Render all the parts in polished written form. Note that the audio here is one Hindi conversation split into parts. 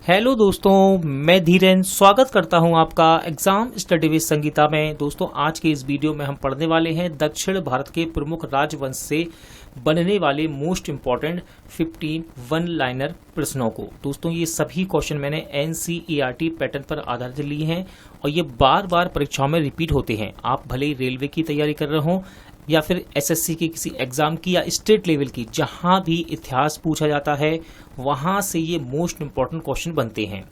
हेलो दोस्तों, मैं धीरेन स्वागत करता हूं आपका एग्जाम स्टडी विद संगीता में। दोस्तों, आज के इस वीडियो में हम पढ़ने वाले हैं दक्षिण भारत के प्रमुख राजवंश से बनने वाले मोस्ट इम्पॉर्टेंट 15 वन लाइनर प्रश्नों को। दोस्तों, ये सभी क्वेश्चन मैंने NCERT पैटर्न पर आधारित लिए हैं और ये बार बार परीक्षाओं में रिपीट होते हैं। आप भले ही रेलवे की तैयारी कर रहे हो या फिर SSC की किसी एग्जाम की या स्टेट लेवल की, जहां भी इतिहास पूछा जाता है वहां से ये मोस्ट इंपॉर्टेंट क्वेश्चन बनते हैं।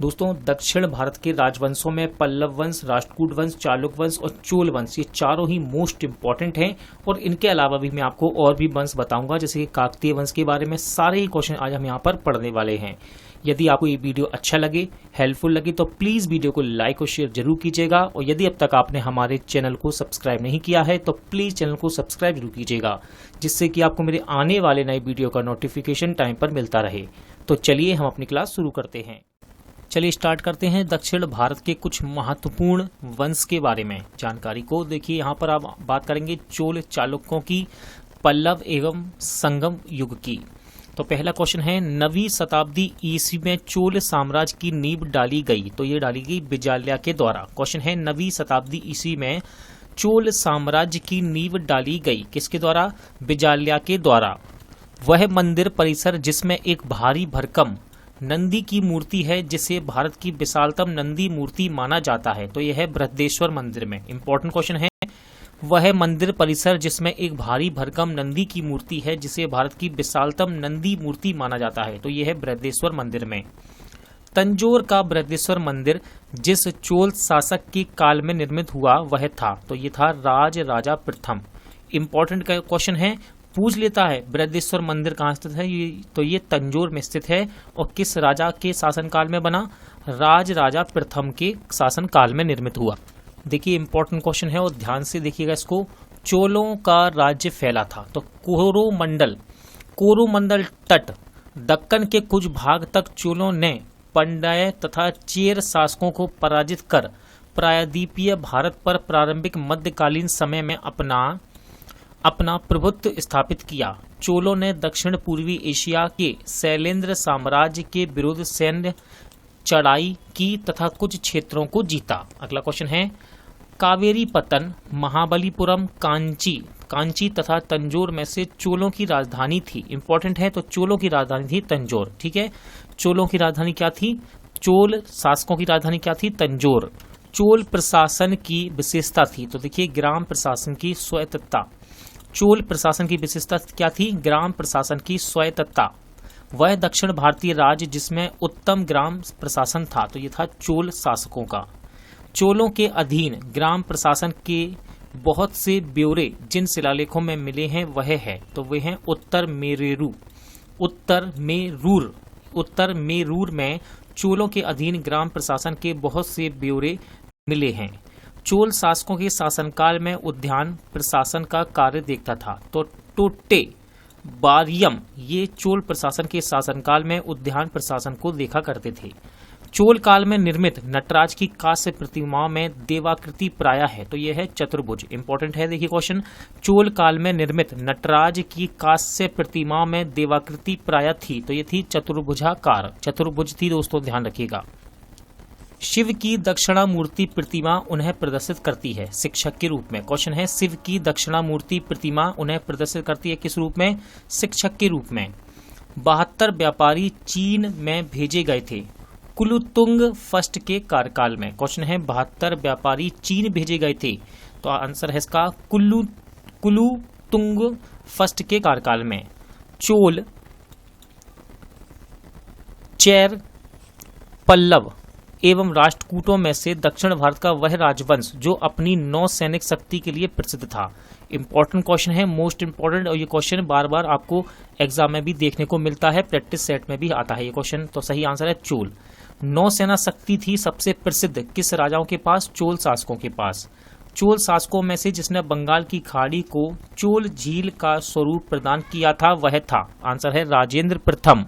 दोस्तों, दक्षिण भारत के राजवंशों में पल्लव वंश, राष्ट्रकूट वंश, चालुक्य वंश और चोल वंश, ये चारों ही मोस्ट इंपॉर्टेंट हैं। और इनके अलावा भी मैं आपको और भी वंश बताऊंगा, जैसे कि काकतीय वंश के बारे में। सारे ही क्वेश्चन आज हम यहाँ पर पढ़ने वाले हैं। यदि आपको ये वीडियो अच्छा लगे, हेल्पफुल लगे, तो प्लीज वीडियो को लाइक और शेयर जरूर कीजिएगा। और यदि अब तक आपने हमारे चैनल को सब्सक्राइब नहीं किया है तो प्लीज चैनल को सब्सक्राइब जरूर कीजिएगा, जिससे कि आपको मेरे आने वाले नए वीडियो का नोटिफिकेशन टाइम पर मिलता रहे। तो चलिए हम अपनी क्लास शुरू करते हैं। चलिए स्टार्ट करते हैं दक्षिण भारत के कुछ महत्वपूर्ण वंश के बारे में जानकारी को। देखिए, यहाँ पर आप बात करेंगे चोल चालुक्यों की, पल्लव एवं संगम युग की। तो पहला क्वेश्चन है, 9वीं शताब्दी ईस्वी में चोल साम्राज्य की नींव डाली गई। तो ये डाली गई बिजाल्या के द्वारा। क्वेश्चन है, 9वीं शताब्दी ईस्वी में चोल साम्राज्य की नींव डाली गई, किसके द्वारा? बिजाल्या के द्वारा। वह मंदिर परिसर जिसमें एक भारी भरकम नंदी की मूर्ति है, जिसे भारत की विशालतम नंदी मूर्ति माना जाता है। तो यह है बृहदेश्वर मंदिर में। इंपॉर्टेंट क्वेश्चन है, वह मंदिर परिसर जिसमें एक भारी भरकम नंदी की मूर्ति है, जिसे भारत की विशालतम नंदी मूर्ति माना जाता है। तो यह है बृहदेश्वर मंदिर में। तंजौर का बृहदेश्वर मंदिर जिस चोल शासक के काल में निर्मित हुआ वह था। तो ये था राज राजा प्रथम। इंपॉर्टेंट क्वेश्चन है, पूछ लेता है बृहदेश्वर मंदिर कहाँ स्थित है। तो ये तंजौर में स्थित है और किस राजा के शासनकाल में बना? राज राजा प्रथम के शासनकाल में निर्मित हुआ। देखिए, इंपॉर्टेंट क्वेश्चन है और ध्यान से देखिएगा इसको। चोलों का राज्य फैला था। तो कोरोमंडल तट दक्कन के कुछ भाग तक चोलों ने पंड्य तथा चेर शासकों को पराजित कर प्रायद्वीपीय भारत पर प्रारंभिक मध्यकालीन समय में अपना प्रभुत्व स्थापित किया। चोलों ने दक्षिण पूर्वी एशिया के शैलेंद्र साम्राज्य के विरुद्ध सैन्य चढ़ाई की तथा कुछ क्षेत्रों को जीता। अगला क्वेश्चन है, कावेरी पत्तन, महाबलीपुरम, कांची तथा तंजौर में से चोलों की राजधानी थी। इंपॉर्टेंट है, तो चोलों की राजधानी थी तंजौर। ठीक है, चोलों की राजधानी क्या थी? चोल शासकों की राजधानी क्या थी? तंजौर। चोल प्रशासन की विशेषता थी। तो देखिए, ग्राम प्रशासन की स्वायत्तता। चोल प्रशासन की विशेषता क्या थी? ग्राम प्रशासन की स्वायत्तता। वह दक्षिण भारतीय राज्य जिसमें उत्तम ग्राम प्रशासन था। तो ये था चोल शासकों का। चोलों के अधीन ग्राम प्रशासन के बहुत से ब्यौरे जिन शिलालेखों में मिले हैं वह है। तो वे हैं उत्तर मेरूर में चोलों के अधीन ग्राम प्रशासन के बहुत से ब्यौरे मिले हैं। चोल शासकों के शासनकाल में उद्यान प्रशासन का कार्य देखता था। तो टोट्टे बारियम ये चोल प्रशासन के शासनकाल में उद्यान प्रशासन को देखा करते थे। चोल काल में निर्मित नटराज की कांस्य प्रतिमाओं में देवाकृति प्राय है। तो यह है चतुर्भुज। इंपॉर्टेंट है, देखिए क्वेश्चन। चोल काल में निर्मित नटराज की कांस्य प्रतिमाओं में देवाकृति प्राय थी। तो ये थी चतुर्भुजाकार, चतुर्भुज थी। दोस्तों, ध्यान रखिएगा। शिव की दक्षिणामूर्ति प्रतिमा उन्हें प्रदर्शित करती है शिक्षक के रूप में। क्वेश्चन है, शिव की दक्षिणामूर्ति प्रतिमा उन्हें प्रदर्शित करती है किस रूप में? शिक्षक के रूप में। 72 व्यापारी चीन में भेजे गए थे कुलुतुंग फर्स्ट के कार्यकाल में। क्वेश्चन है, 72 व्यापारी चीन भेजे गए थे। तो आंसर है इसका कुलुतुंग फर्स्ट के कार्यकाल में। चोल, चेर, पल्लव एवं राष्ट्रकूटों में से दक्षिण भारत का वह राजवंश जो अपनी नौसैनिक शक्ति के लिए प्रसिद्ध था। इंपॉर्टेंट क्वेश्चन है, मोस्ट इंपॉर्टेंट। और ये क्वेश्चन बार बार आपको एग्जाम में भी देखने को मिलता है, प्रैक्टिस सेट में भी आता है ये क्वेश्चन। तो सही आंसर है चोल। नौसेना शक्ति थी सबसे प्रसिद्ध किस राजाओं के पास? चोल शासकों के पास। चोल शासकों में से जिसने बंगाल की खाड़ी को चोल झील का स्वरूप प्रदान किया था वह था, आंसर है राजेंद्र प्रथम।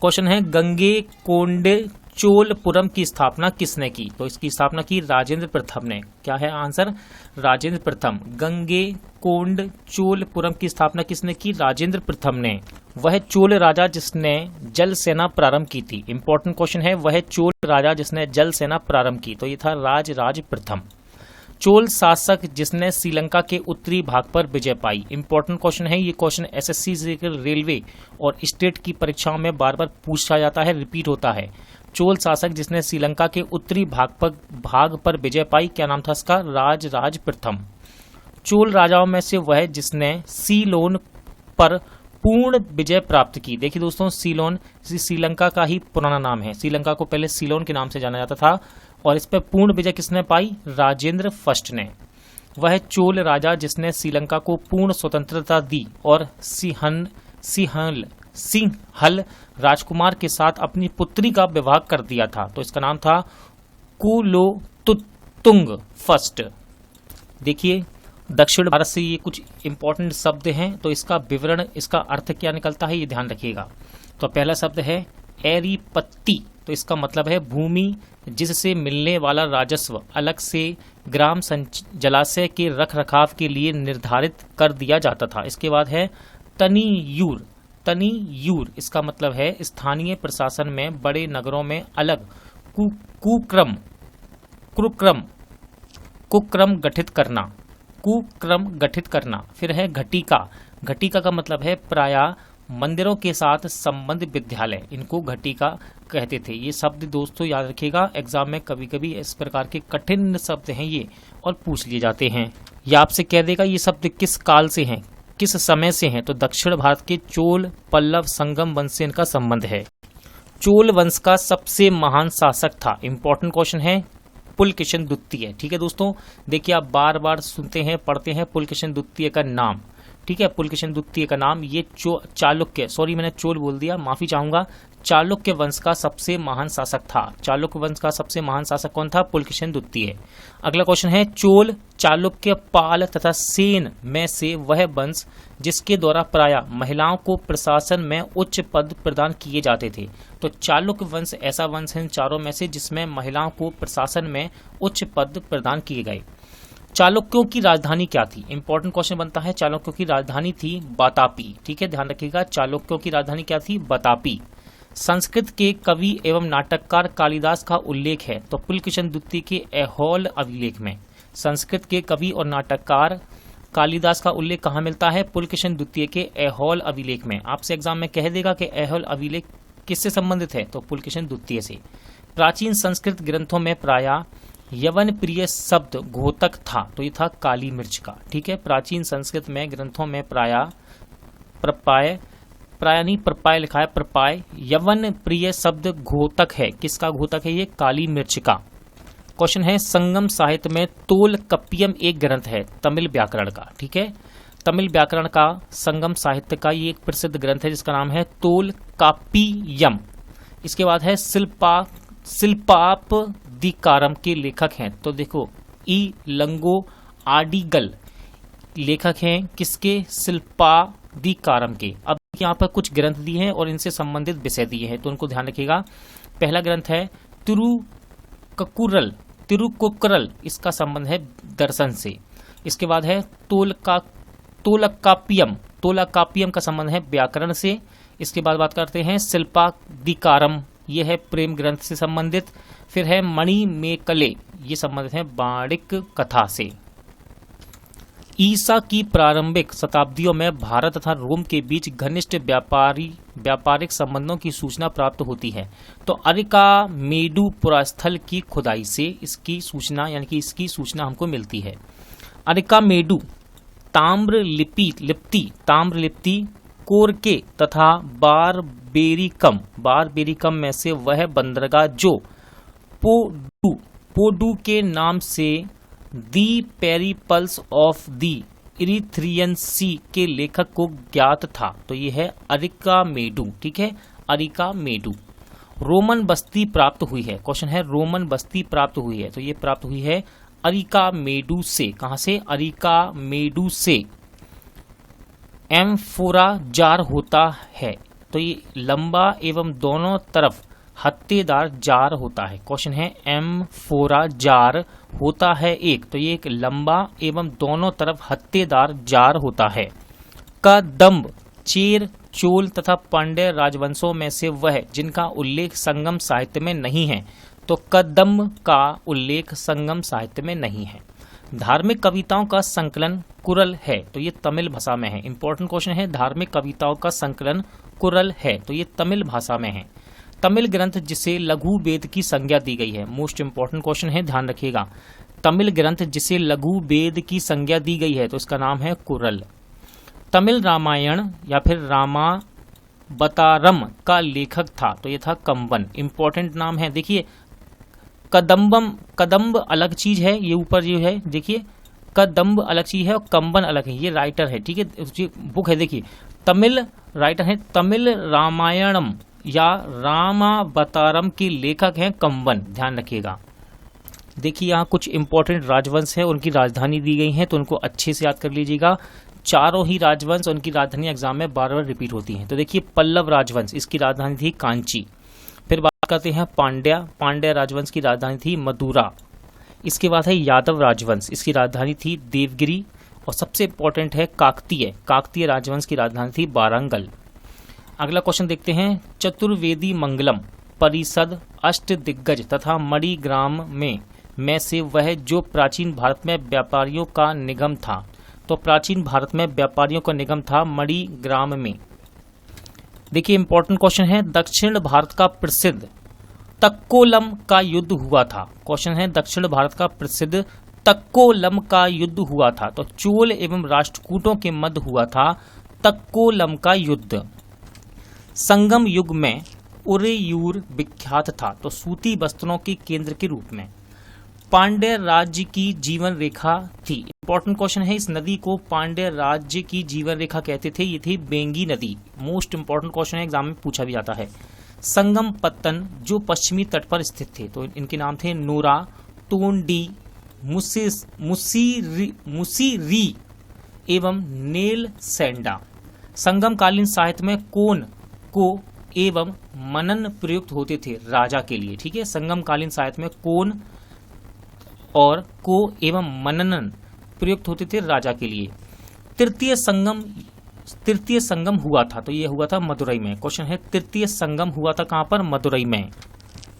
क्वेश्चन है, गंगे कोंडे चोलपुरम की स्थापना किसने की? तो इसकी स्थापना की राजेंद्र प्रथम ने। क्या है आंसर? राजेंद्र प्रथम। गंगैकोंड चोलपुरम की स्थापना किसने की? राजेंद्र प्रथम ने। वह चोल राजा जिसने जल सेना प्रारंभ की थी। इंपॉर्टेंट क्वेश्चन है, वह चोल राजा जिसने जल सेना प्रारंभ की, तो ये था राज प्रथम। चोल शासक जिसने श्रीलंका के उत्तरी भाग पर विजय पाई। इंपॉर्टेंट क्वेश्चन है, ये क्वेश्चन एसएससी से रेलवे और स्टेट की परीक्षाओं में बार बार पूछा जाता है, रिपीट होता है। चोल शासक जिसने श्रीलंका के उत्तरी भाग पर विजय पाई, क्या नाम था इसका? राज प्रथम। चोल राजाओं में से वह जिसने सीलोन पर पूर्ण विजय प्राप्त की। देखिए दोस्तों, सीलोन श्रीलंका का ही पुराना नाम है। श्रीलंका को पहले सीलोन के नाम से जाना जाता था और इस पर पूर्ण विजय किसने पाई? राजेंद्र फर्स्ट ने। वह चोल राजा जिसने श्रीलंका को पूर्ण स्वतंत्रता दी और सिंहल राजकुमार के साथ अपनी पुत्री का विवाह कर दिया था, तो इसका नाम था कुलोतुंग फर्स्ट। देखिए, दक्षिण भारत से ये कुछ इंपॉर्टेंट शब्द हैं, तो इसका विवरण, इसका अर्थ क्या निकलता है, ये ध्यान रखिएगा। तो पहला शब्द है एरीपत्ती, तो इसका मतलब है भूमि जिससे मिलने वाला राजस्व अलग से ग्राम जलाशय के रख रखाव के लिए निर्धारित कर दिया जाता था। इसके बाद है तनीयूर, इसका मतलब है स्थानीय प्रशासन में बड़े नगरों में अलग कुक्रम गठित करना। फिर है घटिका का मतलब है प्रायः मंदिरों के साथ संबंध विद्यालय, इनको घटिका कहते थे। ये शब्द दोस्तों याद रखिएगा, एग्जाम में कभी कभी इस प्रकार के कठिन शब्द हैं ये और पूछ लिए जाते हैं। या आपसे कह देगा ये शब्द किस काल से हैं, किस समय से हैं, तो दक्षिण भारत के चोल पल्लव संगम वंश से इनका संबंध है। चोल वंश का सबसे महान शासक था। इंपॉर्टेंट क्वेश्चन है, पुलकेशिन द्वितीय। ठीक है दोस्तों, देखिए आप बार बार सुनते हैं, पढ़ते हैं पुलकेशिन द्वितीय का नाम। ठीक है, पुलकेशिन द्वितीय का नाम, ये चालुक्य, सॉरी मैंने चोल बोल दिया, माफी चाहूंगा, चालुक्य वंश का सबसे महान शासक था। चालुक्य वंश का सबसे महान शासक कौन था? पुलकेशिन द्वितीय। अगला क्वेश्चन है, चोल, चालुक्य, पाल तथा सेन में से वह वंश जिसके द्वारा प्रायः महिलाओं को प्रशासन में उच्च पद प्रदान किए जाते थे। तो चालुक्य वंश ऐसा वंश है इन चारों में से जिसमें महिलाओं को प्रशासन में उच्च पद प्रदान किए गए। चालुक्यों की राजधानी क्या थी? इंपॉर्टेंट क्वेश्चन बनता है। चालुक्यों की राजधानी थी बतापी। ठीक है, ध्यान रखिएगा, चालुक्यों की राजधानी क्या थी? बतापी। संस्कृत के कवि एवं नाटककार कालिदास का उल्लेख है, तो पुलकेशिन द्वितीय के ऐहोल अभिलेख में। संस्कृत के कवि और नाटककार कालिदास का उल्लेख कहाँ मिलता है? पुलकेशिन द्वितीय के ऐहोल अभिलेख में। आपसे एग्जाम में कह देगा कि ऐहोल अभिलेख किससे संबंधित है, तो पुलकेशिन द्वितीय से। प्राचीन संस्कृत ग्रंथों में प्रायः यवन प्रिय शब्द घोतक था, तो ये था काली मिर्च का। ठीक है, प्राचीन संस्कृत में ग्रंथों में प्रायः प्रपाय लिखा है, प्रपाय, यवन प्रिय शब्द घोतक है। किसका घोतक है? ये काली मिर्च का। क्वेश्चन है, संगम साहित्य में तोलकप्पियम एक ग्रंथ है तमिल व्याकरण का। ठीक है, तमिल व्याकरण का संगम साहित्य का ये एक प्रसिद्ध ग्रंथ है जिसका नाम है तोलकाप्पियम। इसके बाद है शिल्पापदिकारम के लेखक हैं, तो देखो ई लंगो आडिगल लेखक हैं किसके? शिल्पादिकारम के। अब यहाँ पर कुछ ग्रंथ दिए हैं और इनसे संबंधित विषय दिए हैं, तो उनको ध्यान रखिएगा। पहला ग्रंथ है तिरुकुरल, इसका संबंध है दर्शन से। इसके बाद है तोलकाप्पियम का संबंध है व्याकरण से। इसके बाद बात करते हैं शिल्पादिकारम, ये है प्रेम ग्रंथ से संबंधित। फिर है मणिमेकले, ये संबंधित है वाणिक कथा से। ईसा की प्रारंभिक शताब्दियों में भारत तथा रोम के बीच घनिष्ठ व्यापारिक संबंधों की सूचना प्राप्त होती है, तो अरिकामेडु पुरास्थल की खुदाई से इसकी सूचना हमको मिलती है। अरिकामेडु ताम्रलिप्ति कोरके तथा बारबेरिकम में से वह बंदरगाह जो पोडू के नाम से दी पेरिपल्स ऑफ दी इरिथ्रियन सी के लेखक को ज्ञात था, तो ये है अरिकामेडु। ठीक है, अरिकामेडु। रोमन बस्ती प्राप्त हुई है, क्वेश्चन है रोमन बस्ती प्राप्त हुई है, तो ये प्राप्त हुई है अरिकामेडु से। कहां से? अरिकामेडु से। एम्फोरा जार होता है, तो ये लंबा एवं दोनों तरफ हत्तेदार जार होता है। क्वेश्चन है एम्फोरा जार होता है एक, तो ये एक लंबा एवं दोनों तरफ हत्तेदार जार होता है। कदम्ब चेर, चोल तथा पांड्य राजवंशों में से वह जिनका उल्लेख संगम साहित्य में नहीं है, तो कदम्ब का उल्लेख संगम साहित्य में नहीं है। धार्मिक कविताओं का संकलन कुरल है, तो ये तमिल भाषा में है। इंपॉर्टेंट क्वेश्चन है, धार्मिक कविताओं का संकलन कुरल है, तो ये तमिल भाषा में है। तमिल ग्रंथ जिसे लघु वेद की संज्ञा दी गई है, मोस्ट इंपॉर्टेंट क्वेश्चन है, ध्यान रखिएगा। तमिल ग्रंथ जिसे लघु वेद की संज्ञा दी गई है, तो इसका नाम है कुरल। तमिल रामायण या फिर रामावतारम का लेखक था, तो ये था कंबन। इंपॉर्टेंट नाम है, देखिए कदम्ब अलग चीज है, ये ऊपर जो है देखिए कदम्ब अलग चीज है और कंबन अलग है, ये राइटर है, ठीक है, बुक है, देखिए तमिल राइटर है। तमिल रामायणम या रामावतारम के लेखक हैं कंबन, ध्यान रखिएगा। देखिए यहाँ कुछ इंपॉर्टेंट राजवंश है, उनकी राजधानी दी गई है, तो उनको अच्छे से याद कर लीजिएगा। चारों ही राजवंश उनकी राजधानी एग्जाम में बार बार रिपीट होती हैं। तो देखिए पल्लव राजवंश, इसकी राजधानी थी कांची। फिर बात करते हैं पांड्या राजवंश की राजधानी थी मदुरा। इसके बाद है यादव राजवंश, इसकी राजधानी थी देवगिरी। और सबसे इंपॉर्टेंट है काकतीय राजवंश की राजधानी थी वारंगल। अगला क्वेश्चन देखते हैं, चतुर्वेदी मंगलम परिषद अष्ट दिग्गज तथा मणिग्राम में से वह जो प्राचीन भारत में व्यापारियों का निगम था, तो प्राचीन भारत में व्यापारियों का निगम था मणिग्राम में। देखिए इंपॉर्टेंट क्वेश्चन है, दक्षिण भारत का प्रसिद्ध तक्कोलम का युद्ध हुआ था। क्वेश्चन है, दक्षिण भारत का प्रसिद्ध तक्कोलम का युद्ध हुआ था, तो चोल एवं राष्ट्रकूटों के मध्य हुआ था तक्कोलम का युद्ध। संगम युग में उरेयूर विख्यात था, तो सूती वस्त्रों के केंद्र के रूप में। पांड्य राज्य की जीवन रेखा थी। इंपॉर्टेंट क्वेश्चन है, इस नदी को पांड्य राज्य की जीवन रेखा कहते थे, ये थी बेंगी नदी। मोस्ट इंपॉर्टेंट क्वेश्चन है, एग्जाम में पूछा भी जाता है। संगम पत्तन जो पश्चिमी तट पर स्थित थे, तो इनके नाम थे नोरा, टोंडी, मुसीरी एवं नेल सेंडा। संगमकालीन साहित्य में कोन को एवं मनन प्रयुक्त होते थे राजा के लिए, ठीक है। संगमकालीन साहित्य में कोन और को एवं मनन प्रयुक्त होते थे राजा के लिए। तृतीय संगम हुआ था, तो ये हुआ था मदुरई में। क्वेश्चन है, तृतीय संगम हुआ था कहां पर? मदुरई में।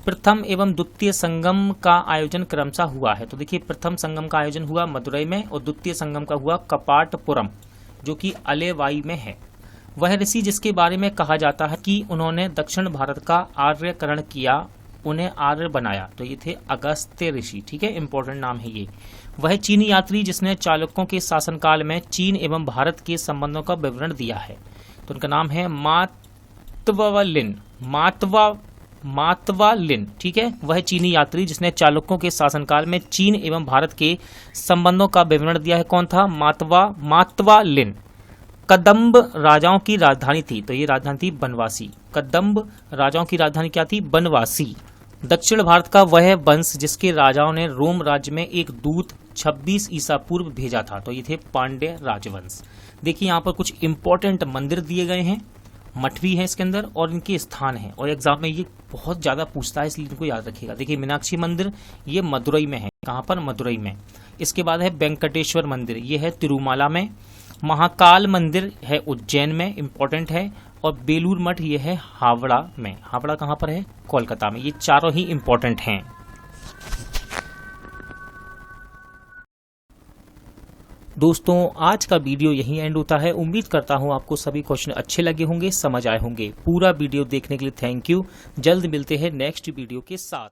प्रथम एवं द्वितीय संगम का आयोजन क्रमशः हुआ है, तो देखिए प्रथम संगम का आयोजन हुआ मदुरई में और द्वितीय संगम का हुआ कपाटपुरम, जो कि अलेवाई में है। वह ऋषि जिसके बारे में कहा जाता है कि उन्होंने दक्षिण भारत का आर्यकरण किया, उन्हें आर्य बनाया, तो ये थे अगस्त्य ऋषि, ठीक है, इंपॉर्टेंट नाम है ये। वह चीनी यात्री जिसने चालुक्यों के शासनकाल में चीन एवं भारत के संबंधों का विवरण दिया है, तो उनका नाम है मातवालिन, ठीक है। वह चीनी यात्री जिसने चालुक्यों के शासनकाल में चीन एवं भारत के संबंधों का विवरण दिया है, कौन था? मातवालिन। कदम्ब राजाओं की राजधानी थी, तो ये राजधानी थी बनवासी। कदम्ब राजाओं की राजधानी क्या थी? बनवासी। दक्षिण भारत का वह वंश जिसके राजाओं ने रोम राज्य में एक दूत 26 ईसा पूर्व भेजा था, तो ये थे पांड्य राजवंश। देखिए यहाँ पर कुछ इंपॉर्टेंट मंदिर दिए गए हैं, मठ भी है इसके अंदर और इनके स्थान है, और एग्जाम में ये बहुत ज्यादा पूछता है, इसलिए इनको याद रखिएगा। देखिए मीनाक्षी मंदिर ये मदुरई में है, कहाँ पर? मदुरई में। इसके बाद है वेंकटेश्वर मंदिर, ये है तिरुमाला में। महाकाल मंदिर है उज्जैन में, इंपॉर्टेंट है। और बेलूर मठ ये है हावड़ा में। हावड़ा कहाँ पर है? कोलकाता में। ये चारों ही इंपॉर्टेंट हैं। दोस्तों आज का वीडियो यहीं एंड होता है। उम्मीद करता हूं आपको सभी क्वेश्चन अच्छे लगे होंगे, समझ आए होंगे। पूरा वीडियो देखने के लिए थैंक यू। जल्द मिलते हैं नेक्स्ट वीडियो के साथ।